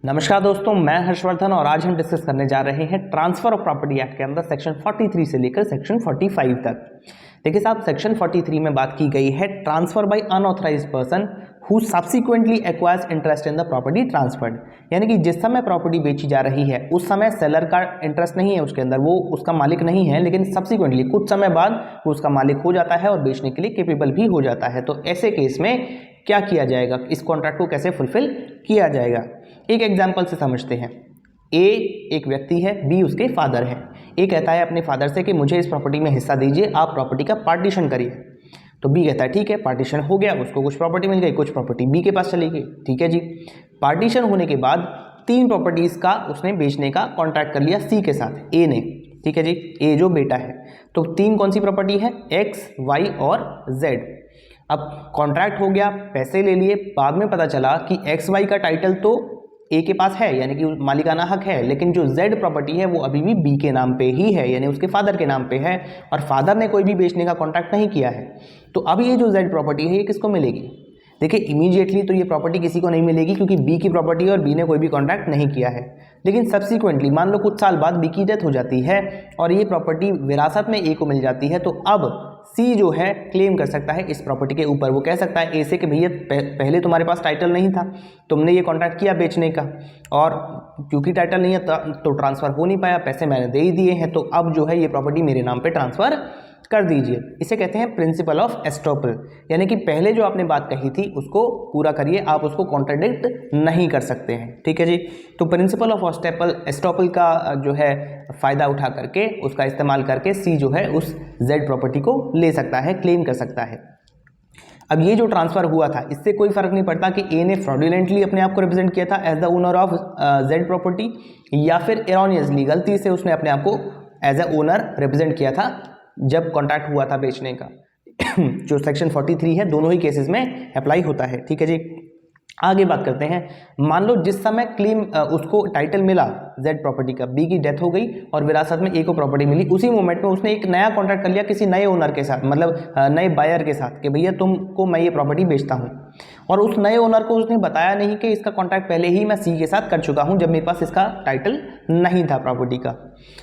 नमस्कार दोस्तों, मैं हर्षवर्धन और आज हम डिस्कस करने जा रहे हैं ट्रांसफर ऑफ प्रॉपर्टी एक्ट के अंदर सेक्शन 43 से लेकर सेक्शन 45 तक। देखिए साहब, सेक्शन 43 में बात की गई है transfer by unauthorised person who subsequently acquires interest in the property transferred, यानी कि जिस समय प्रॉपर्टी बेची जा रही है उस समय सेलर का इंटरेस्ट नहीं है उसके अंदर, वो उसका मालिक नहीं है, लेकिन सब्सिक्वेंटली कुछ समय बाद वो उसका मालिक हो जाता है और बेचने के लिए कैपेबल भी हो जाता है। तो ऐसे केस में क्या किया जाएगा, इस कॉन्ट्रैक्ट को कैसे फुलफिल किया जाएगा, एक एग्जाम्पल से समझते हैं। ए एक व्यक्ति है, बी उसके फादर है। ए कहता है अपने फादर से कि मुझे इस प्रॉपर्टी में हिस्सा दीजिए, आप प्रॉपर्टी का पार्टीशन करिए। तो बी कहता है ठीक है, पार्टीशन हो गया, उसको कुछ प्रॉपर्टी मिल गई, कुछ प्रॉपर्टी बी के पास चली गई। ठीक है जी, पार्टीशन होने के बाद 3 प्रॉपर्टीज का उसने बेचने का कॉन्ट्रैक्ट कर लिया सी के साथ, ए ने। ठीक है जी, ए जो बेटा है, तो 3 कौन सी प्रॉपर्टी है, एक्स, वाई और जेड। अब कॉन्ट्रैक्ट हो गया, पैसे ले लिए, बाद में पता चला कि एक्स वाई का टाइटल तो ए के पास है, यानी कि मालिकाना हक है, लेकिन जो जेड प्रॉपर्टी है वो अभी भी बी के नाम पे ही है, यानी उसके फादर के नाम पे है, और फादर ने कोई भी बेचने का कॉन्ट्रैक्ट नहीं किया है। तो अब ये जो जेड प्रॉपर्टी है ये किसको मिलेगी? देखिए इमीडिएटली तो ये प्रॉपर्टी किसी को नहीं मिलेगी क्योंकि बी की प्रॉपर्टी है और बी ने कोई भी कॉन्ट्रैक्ट नहीं किया है। लेकिन सब्सिक्वेंटली मान लो कुछ साल बाद बी की डेथ हो जाती है और ये प्रॉपर्टी विरासत में ए को मिल जाती है, तो अब सी जो है क्लेम कर सकता है इस प्रॉपर्टी के ऊपर। वो कह सकता है ए से कि भैया पहले तुम्हारे पास टाइटल नहीं था, तुमने ये कॉन्ट्रैक्ट किया बेचने का, और क्योंकि टाइटल नहीं है तो ट्रांसफ़र हो नहीं पाया, पैसे मैंने दे ही दिए हैं, तो अब जो है ये प्रॉपर्टी मेरे नाम पे ट्रांसफ़र कर दीजिए। इसे कहते हैं प्रिंसिपल ऑफ एस्टॉपल, यानी कि पहले जो आपने बात कही थी उसको पूरा करिए, आप उसको कॉन्ट्रडिक्ट नहीं कर सकते हैं। ठीक है जी, तो प्रिंसिपल ऑफ एस्टॉपल का जो है फ़ायदा उठा करके, उसका इस्तेमाल करके सी जो है उस जेड प्रॉपर्टी को ले सकता है, क्लेम कर सकता है। अब ये जो ट्रांसफ़र हुआ था इससे कोई फ़र्क नहीं पड़ता कि ए ने फ्रॉडुलेंटली अपने आप को रिप्रेजेंट किया था as the owner of the property, या फिर एरोनियसली गलती से उसने अपने आप को एज ए ओनर रिप्रेजेंट किया था जब कॉन्ट्रैक्ट हुआ था बेचने का। जो सेक्शन 43 है दोनों ही केसेस में अप्लाई होता है। ठीक है जी, आगे बात करते हैं। मान लो जिस समय क्लेम उसको टाइटल मिला जेड प्रॉपर्टी का, बी की डेथ हो गई और विरासत में ए को प्रॉपर्टी मिली, उसी मोमेंट में उसने एक नया कॉन्ट्रैक्ट कर लिया किसी नए ओनर के साथ, मतलब नए बायर के साथ, कि भैया तुमको मैं ये प्रॉपर्टी बेचता हूँ, और उस नए ओनर को उसने बताया नहीं कि इसका कॉन्ट्रैक्ट पहले ही मैं सी के साथ कर चुका हूँ जब मेरे पास इसका टाइटल नहीं था प्रॉपर्टी का।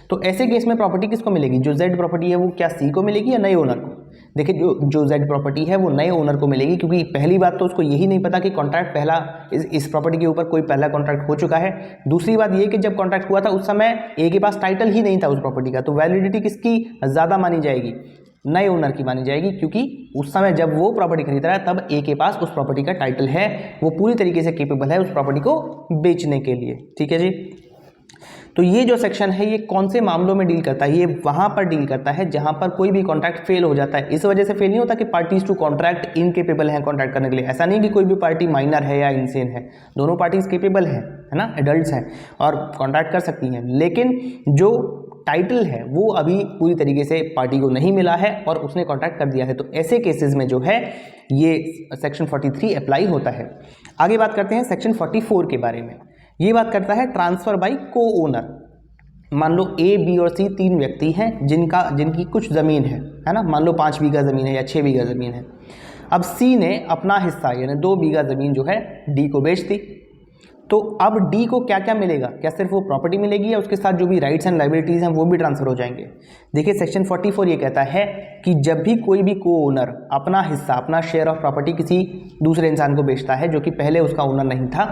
तो ऐसे केस में प्रॉपर्टी किसको मिलेगी? जो जेड प्रॉपर्टी है वो क्या सी को मिलेगी या नए ओनर को? देखिए जो जेड प्रॉपर्टी है वो नए ओनर को मिलेगी, क्योंकि पहली बात तो उसको यही नहीं पता कि कॉन्ट्रैक्ट पहला इस प्रॉपर्टी के ऊपर कोई पहला कॉन्ट्रैक्ट हो चुका है। दूसरी बात ये कि जब कॉन्ट्रैक्ट हुआ था उस समय ए के पास टाइटल ही नहीं था उस प्रॉपर्टी का, तो वैलिडिटी किसकी ज़्यादा मानी जाएगी? नए ओनर की मानी जाएगी, क्योंकि उस समय जब वो प्रॉपर्टी खरीद रहा है तब ए के पास उस प्रॉपर्टी का टाइटल है, वो पूरी तरीके से केपेबल है उस प्रॉपर्टी को बेचने के लिए। ठीक है जी, तो ये जो सेक्शन है ये कौन से मामलों में डील करता है? ये वहाँ पर डील करता है जहाँ पर कोई भी कॉन्ट्रैक्ट फेल हो जाता है। इस वजह से फेल नहीं होता कि पार्टीज टू कॉन्ट्रैक्ट इनकेपेबल हैं कॉन्ट्रैक्ट करने के लिए, ऐसा नहीं कि कोई भी पार्टी माइनर है या इनसेन है, दोनों पार्टीज केपेबल है ना, एडल्ट्स हैं और कॉन्ट्रैक्ट कर सकती हैं, लेकिन जो टाइटल है वो अभी पूरी तरीके से पार्टी को नहीं मिला है और उसने कॉन्ट्रैक्ट कर दिया है, तो ऐसे केसेस में जो है ये सेक्शन 43 अप्लाई होता है। आगे बात करते हैं सेक्शन 44 के बारे में। ये बात करता है ट्रांसफर बाय को ओनर। मान लो ए, बी और सी 3 व्यक्ति हैं जिनकी कुछ ज़मीन है ना, मान लो 5 बीघा ज़मीन है या 6 बीघा ज़मीन है। अब सी ने अपना हिस्सा यानी 2 बीघा ज़मीन जो है डी को बेच दी, तो अब डी को क्या क्या मिलेगा? क्या सिर्फ वो प्रॉपर्टी मिलेगी या उसके साथ जो भी राइट्स एंड लायबिलिटीज़ हैं वो भी ट्रांसफर हो जाएंगे? देखिए सेक्शन 44 ये कहता है कि जब भी कोई भी को ओनर अपना हिस्सा, अपना शेयर ऑफ प्रॉपर्टी किसी दूसरे इंसान को बेचता है जो कि पहले उसका ओनर नहीं था,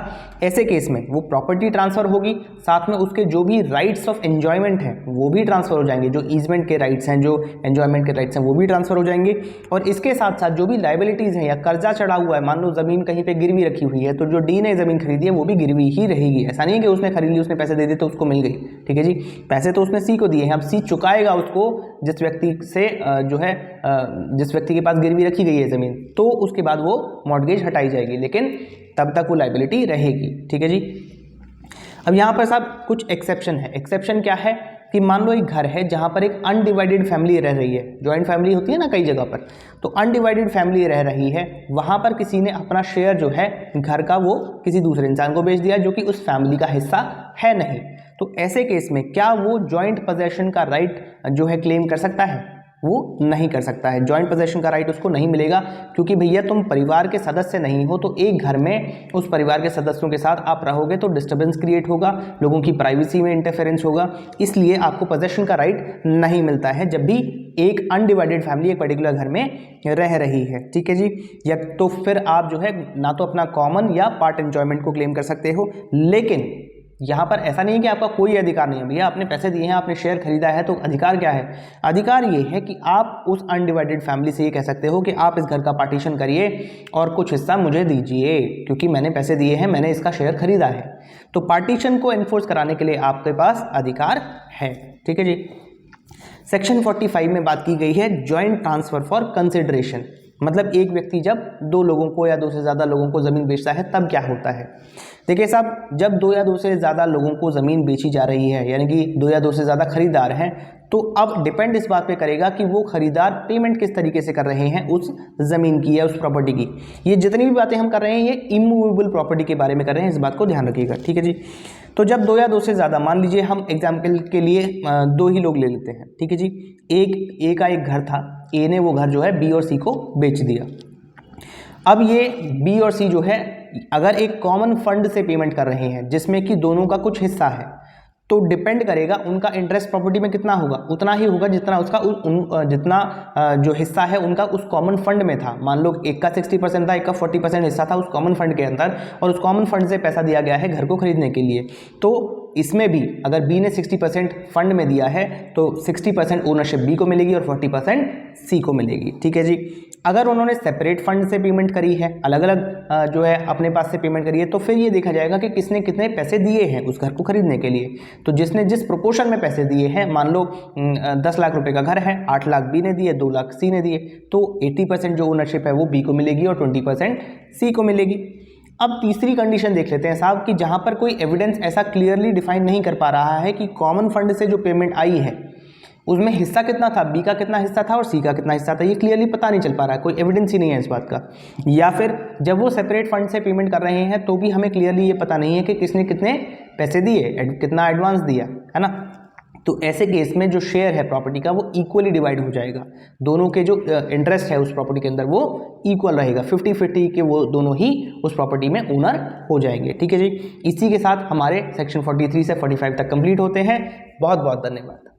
ऐसे केस में वो प्रॉपर्टी ट्रांसफ़र होगी, साथ में उसके जो भी राइट्स ऑफ एन्जॉयमेंट हैं वो भी ट्रांसफ़र हो जाएंगे, जो ईजमेंट के राइट्स हैं, जो एन्जॉयमेंट के राइट्स हैं वो भी ट्रांसफ़र हो जाएंगे, और इसके साथ साथ जो भी लायबिलिटीज़ हैं या कर्जा चढ़ा हुआ है, मान लो ज़मीन कहीं पर गिरवी रखी हुई है तो जो डी ने ज़मीन खरीदी है वो भी गिरवी ही रहेगी। ऐसा नहीं कि उसने खरीद ली, उसने पैसे दे दिए तो उसको मिल गई। ठीक है जी, पैसे तो उसने सी को दिए हैं, अब सी चुकाएगा उसको जिस व्यक्ति से जो है जिस व्यक्ति के पास गिरवी रखी गई है ज़मीन, तो उसके बाद वो मॉर्टगेज हटाई जाएगी, लेकिन तब तक वो लायबिलिटी रहेगी। ठीक है जी, अब यहाँ पर साहब कुछ एक्सेप्शन है। एक्सेप्शन क्या है कि मान लो एक घर है जहाँ पर एक अनडिवाइडेड फैमिली रह रही है, जॉइंट फैमिली होती है ना कई जगह पर, तो अनडिवाइडेड फैमिली रह रही है, वहाँ पर किसी ने अपना शेयर जो है घर का वो किसी दूसरे इंसान को बेच दिया जो कि उस फैमिली का हिस्सा है नहीं, तो ऐसे केस में क्या वो जॉइंट पोजेशन का राइट जो है क्लेम कर सकता है? वो नहीं कर सकता है। जॉइंट पोजेशन का राइट उसको नहीं मिलेगा, क्योंकि भैया तुम परिवार के सदस्य नहीं हो, तो एक घर में उस परिवार के सदस्यों के साथ आप रहोगे तो डिस्टर्बेंस क्रिएट होगा, लोगों की प्राइवेसी में इंटरफेरेंस होगा, इसलिए आपको पोजेशन का राइट नहीं मिलता है जब भी एक अनडिवाइडेड फैमिली एक पर्टिकुलर घर में रह रही है। ठीक है जी। या तो फिर आप जो है ना तो अपना कॉमन या पार्ट एंजॉयमेंट को क्लेम कर सकते हो, लेकिन यहाँ पर ऐसा नहीं है कि आपका कोई अधिकार नहीं है। भैया आपने पैसे दिए हैं, आपने शेयर खरीदा है, तो अधिकार क्या है? अधिकार ये है कि आप उस अनडिवाइडेड फैमिली से ये कह सकते हो कि आप इस घर का पार्टीशन करिए और कुछ हिस्सा मुझे दीजिए, क्योंकि मैंने पैसे दिए हैं, मैंने इसका शेयर खरीदा है। तो पार्टीशन को एनफोर्स कराने के लिए आपके पास अधिकार है। ठीक है जी। सेक्शन 45 में बात की गई है जॉइंट ट्रांसफर फॉर कंसिडरेशन, मतलब एक व्यक्ति जब दो लोगों को या दो से ज़्यादा लोगों को ज़मीन बेचता है तब क्या होता है। देखिए साहब, जब दो या दो से ज़्यादा लोगों को ज़मीन बेची जा रही है, यानी कि दो या दो से ज़्यादा खरीदार हैं, तो अब डिपेंड इस बात पे करेगा कि वो खरीदार पेमेंट किस तरीके से कर रहे हैं उस ज़मीन की या उस प्रॉपर्टी की। ये जितनी भी बातें हम कर रहे हैं ये इमूवेबल प्रॉपर्टी के बारे में कर रहे हैं, इस बात को ध्यान रखिएगा। ठीक है जी। तो जब दो या दो से ज़्यादा, मान लीजिए हम एग्जाम्पल के लिए दो ही लोग ले लेते हैं। ठीक है जी। ए का एक घर था, ए ने वो घर जो है बी और सी को बेच दिया। अब ये बी और सी जो है अगर एक कॉमन फंड से पेमेंट कर रहे हैं जिसमें कि दोनों का कुछ हिस्सा है, तो डिपेंड करेगा उनका इंटरेस्ट प्रॉपर्टी में कितना होगा, उतना ही होगा जितना उसका जितना जो हिस्सा है उनका उस कॉमन फंड में था। मान लो एक का 60% था, एक का 40% हिस्सा था उस कॉमन फंड के अंदर, और उस कॉमन फंड से पैसा दिया गया है घर को खरीदने के लिए। तो इसमें भी अगर बी ने 60% फंड में दिया है तो 60% ओनरशिप बी को मिलेगी और 40% सी को मिलेगी। ठीक है जी। अगर उन्होंने सेपरेट फंड से पेमेंट करी है, अलग अलग जो है अपने पास से पेमेंट करी है, तो फिर ये देखा जाएगा कि किसने कितने पैसे दिए हैं उस घर को खरीदने के लिए। तो जिसने जिस प्रोपोर्शन में पैसे दिए हैं, मान लो 10 लाख रुपए का घर है, 8 लाख बी ने दिए, 2 लाख सी ने दिए, तो 80% जो ओनरशिप है वो बी को मिलेगी और 20% सी को मिलेगी। अब तीसरी कंडीशन देख लेते हैं साहब कि जहां पर कोई एविडेंस ऐसा क्लियरली डिफाइन नहीं कर पा रहा है कि कॉमन फंड से जो पेमेंट आई है उसमें हिस्सा कितना था, बी का कितना हिस्सा था और सी का कितना हिस्सा था, ये क्लियरली पता नहीं चल पा रहा है, कोई एविडेंस ही नहीं है इस बात का। या फिर जब वो सेपरेट फंड से पेमेंट कर रहे हैं तो भी हमें क्लियरली ये पता नहीं है कि किसने कितने पैसे दिए, कितना एडवांस दिया, है ना। तो ऐसे केस में जो शेयर है प्रॉपर्टी का वो इक्वली डिवाइड हो जाएगा, दोनों के जो इंटरेस्ट है उस प्रॉपर्टी के अंदर वो इक्वल रहेगा, 50-50 के वो दोनों ही उस प्रॉपर्टी में ओनर हो जाएंगे। ठीक है जी। इसी के साथ हमारे सेक्शन 43 से 45 तक कंप्लीट होते हैं। बहुत बहुत धन्यवाद।